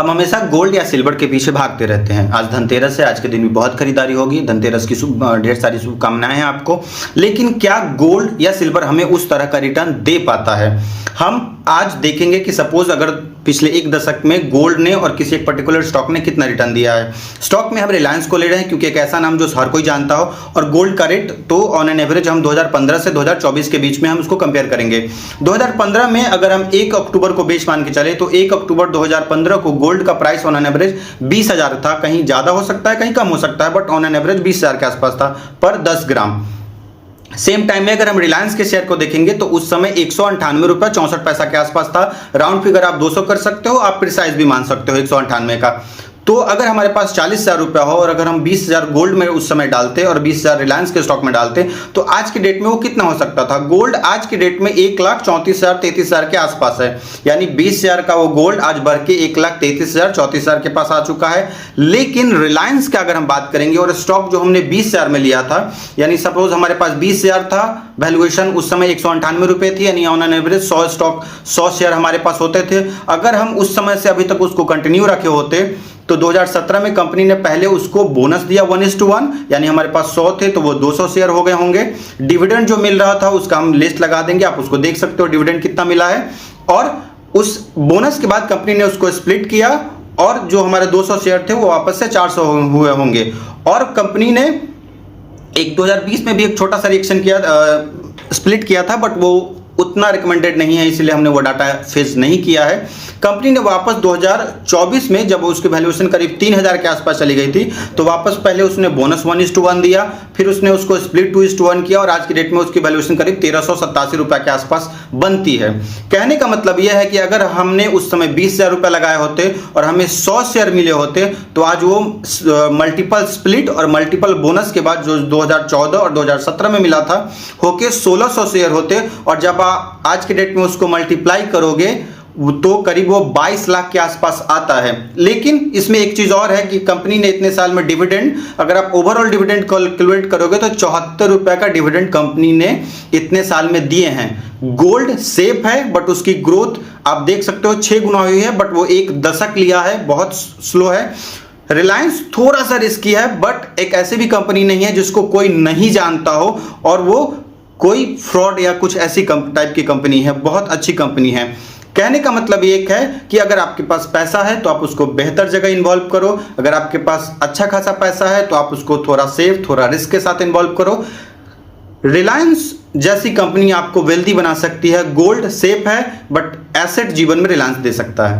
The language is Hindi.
हम हमेशा गोल्ड या सिल्वर के पीछे भागते रहते हैं। आज धनतेरस है, आज के दिन भी बहुत खरीदारी होगी। धनतेरस की ढेर सारी शुभकामनाएं हैं आपको। लेकिन क्या गोल्ड या सिल्वर हमें उस तरह का रिटर्न दे पाता है? हम आज देखेंगे कि सपोज अगर पिछले एक दशक में गोल्ड ने और किसी एक पर्टिकुलर स्टॉक ने कितना रिटर्न दिया है। स्टॉक में हम रिलायंस को ले रहे हैं क्योंकि एक ऐसा नाम जो हर कोई जानता हो, और गोल्ड का रेट तो ऑन एन एवरेज हम 2015 से 2024 के बीच में हम उसको कंपेयर करेंगे। 2015 में अगर हम 1 अक्टूबर को बेस मान के चले तो 1 अक्टूबर 2015 को गोल्ड का प्राइस ऑन एन एवरेज 20,000 था। कहीं ज्यादा हो सकता है, कहीं कम हो सकता है, बट ऑन एन एवरेज 20,000 के आसपास था पर 10 ग्राम। सेम टाइम में अगर हम रिलायंस के शेयर को देखेंगे तो उस समय 198 रुपये 64 पैसा के आसपास था। राउंड फिगर आप 200 कर सकते हो, आप प्रिसाइज भी मान सकते हो 198 का। तो अगर हमारे पास 40,000 रुपया हो और अगर हम 20,000 गोल्ड में उस समय डालते और 20,000 रिलायंस के स्टॉक में डालते तो आज की डेट में वो कितना हो सकता था? गोल्ड आज की डेट में 1,34,000-33,000 के आसपास है। यानी 20,000 का वो गोल्ड आज बढ़ के 1,33,000-34,000 के पास आ चुका है। लेकिन रिलायंस का अगर हम बात करेंगे और स्टॉक जो हमने 20,000 में लिया था, यानी सपोज हमारे पास 20,000 था, वैल्यूएशन उस समय 198 रुपये थी, यानी ऑन एन एवरेज 100 शेयर हमारे पास होते थे। अगर हम उस समय से अभी तक उसको कंटिन्यू रखे होते तो 2017 में कंपनी ने पहले उसको बोनस दिया 1:1, यानी हमारे पास 100 थे तो वो 200 शेयर हो गए होंगे। डिविडेंड जो मिल रहा था उसका हम लिस्ट लगा देंगे, आप उसको देख सकते हो डिविडेंड कितना मिला है। और उस बोनस के बाद कंपनी ने उसको स्प्लिट किया और जो हमारे 200 शेयर थे वो वापस से 400 हुए होंगे। और कंपनी ने 2020 में भी एक छोटा सा रिएक्शन किया, स्प्लिट किया था, बट वो उतना रिकमेंडेड नहीं है, इसलिए हमने वो डाटा फेस नहीं किया है। कंपनी ने वापस 2024 में जब उसकी वैल्यूएशन करीब 3,000 के आसपास चली गई थी तो वापस पहले उसने बोनस 1:1 दिया, फिर उसने उसको स्प्लिट 2:1 किया और आज की डेट में उसकी वैल्यूएशन करीब 1,387 रुपये के आसपास बनती है। कहने का मतलब यह है कि अगर हमने उस समय 20,000 रुपये लगाए होते और हमें 100 शेयर मिले होते तो आज वो मल्टीपल स्प्लिट और मल्टीपल बोनस के बाद जो 2014 और 2017 में मिला था होके 1,600 शेयर होते, और जब आज के डेट में उसको मल्टीप्लाई करोगे तो करीब वो 22 लाख के आसपास आता है। लेकिन इसमें एक चीज और है कि कंपनी ने इतने साल में डिविडेंड, अगर आप ओवरऑल डिविडेंड कैलकुलेट करोगे तो 74 रुपए का डिविडेंड कंपनी ने इतने साल में दिए हैं। गोल्ड सेफ है बट उसकी ग्रोथ आप देख सकते हो 6 गुना हुई है, बट वो एक दशक लिया है, बहुत स्लो है। रिलायंस थोड़ा सा रिस्की है, बट एक ऐसी भी कंपनी नहीं है जिसको कोई नहीं जानता हो और वो कोई फ्रॉड या कुछ ऐसी टाइप की कंपनी है, बहुत अच्छी कंपनी है। कहने का मतलब एक है कि अगर आपके पास पैसा है तो आप उसको बेहतर जगह इन्वॉल्व करो, अगर आपके पास अच्छा खासा पैसा है तो आप उसको थोड़ा सेफ, थोड़ा रिस्क के साथ इन्वॉल्व करो। रिलायंस जैसी कंपनी आपको वेल्दी बना सकती है। गोल्ड सेफ है बट एसेट जीवन में रिलायंस दे सकता है।